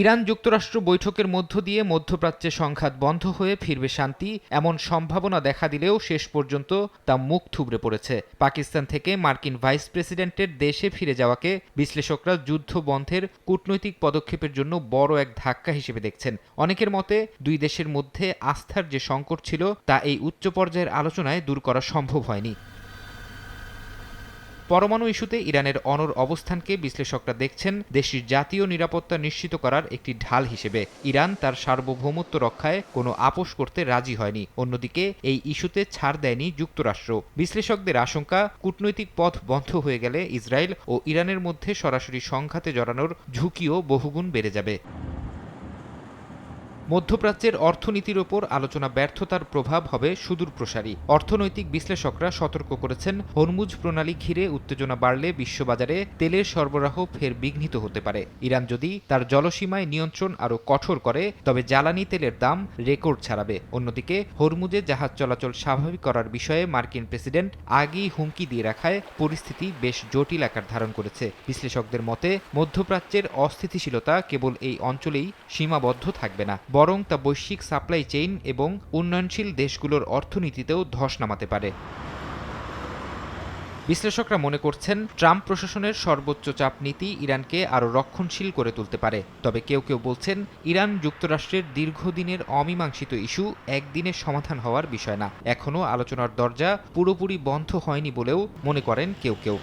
Iran যুক্তরাষ্ট্র বৈঠকের মধ্য দিয়ে মধ্যপ্রাচ্যে সংঘাত বন্ধ হয়ে ফিরবে শান্তি এমন সম্ভাবনা দেখা দিলেও শেষ পর্যন্ত তা মুখ থুবড়ে পড়েছে। পাকিস্তান থেকে মার্কিন ভাইস প্রেসিডেন্টের দেশে ফিরে যাওয়াকে বিশ্লেষকরা যুদ্ধ বন্ধের কূটনৈতিক পদক্ষেপের জন্য বড় এক ধাক্কা হিসেবে দেখছেন। অনেকের মতে দুই দেশের মধ্যে আস্থার যে সংকট ছিল তা এই উচ্চ পর্যায়ের আলোচনায় দূর করা সম্ভব হয়নি। পরমাণু ইস্যুতে ইরানের অনড় অবস্থানকে বিশ্লেষকরা দেখছেন দেশটির জাতীয় নিরাপত্তা নিশ্চিত করার একটি ঢাল হিসেবে। ইরান তার সার্বভৌমত্ব রক্ষায় কোনো আপোষ করতে রাজি হয়নি। অন্যদিকে এই ইস্যুতে ছাড় দেয়নি যুক্তরাষ্ট্র। বিশ্লেষকদের আশঙ্কা, কূটনৈতিক পথ বন্ধ হয়ে গেলে ইসরায়েল ও ইরানের মধ্যে সরাসরি সংঘাতে জড়ানোর ঝুঁকিও বহুগুণ বেড়ে যাবে। মধ্যপ্রাচ্যের অর্থনীতির ওপর আলোচনা ব্যর্থতার প্রভাব হবে সুদূরপ্রসারী। অর্থনৈতিক বিশ্লেষকরা সতর্ক করেছেন, হরমুজ প্রণালী ঘিরে উত্তেজনা বাড়লে বিশ্ববাজারে তেলের সরবরাহ ফের বিঘ্নিত হতে পারে। ইরান যদি তার জলসীমায় নিয়ন্ত্রণ আরও কঠোর করে তবে জ্বালানি তেলের দাম রেকর্ড ছাড়াবে। অন্যদিকে হরমুজে জাহাজ চলাচল স্বাভাবিক করার বিষয়ে মার্কিন প্রেসিডেন্ট আগেই হুমকি দিয়ে রাখায় পরিস্থিতি বেশ জটিল আকার ধারণ করেছে। বিশ্লেষকদের মতে মধ্যপ্রাচ্যের অস্থিতিশীলতা কেবল এই অঞ্চলেই সীমাবদ্ধ থাকবে না, বরং তা বৈশ্বিক সাপ্লাই চেইন এবং উন্নয়নশীল দেশগুলোর অর্থনীতিতেও ধস নামাতে পারে। বিশ্লেষকরা মনে করছেন, ট্রাম্প প্রশাসনের সর্বোচ্চ চাপ নীতি ইরানকে আরও রক্ষণশীল করে তুলতে পারে। তবে কেউ কেউ বলছেন, ইরান যুক্তরাষ্ট্রের দীর্ঘদিনের অমীমাংসিত ইস্যু একদিনের সমাধান হওয়ার বিষয় না। এখনও আলোচনার দরজা পুরোপুরি বন্ধ হয়নি বলেও মনে করেন কেউ কেউ।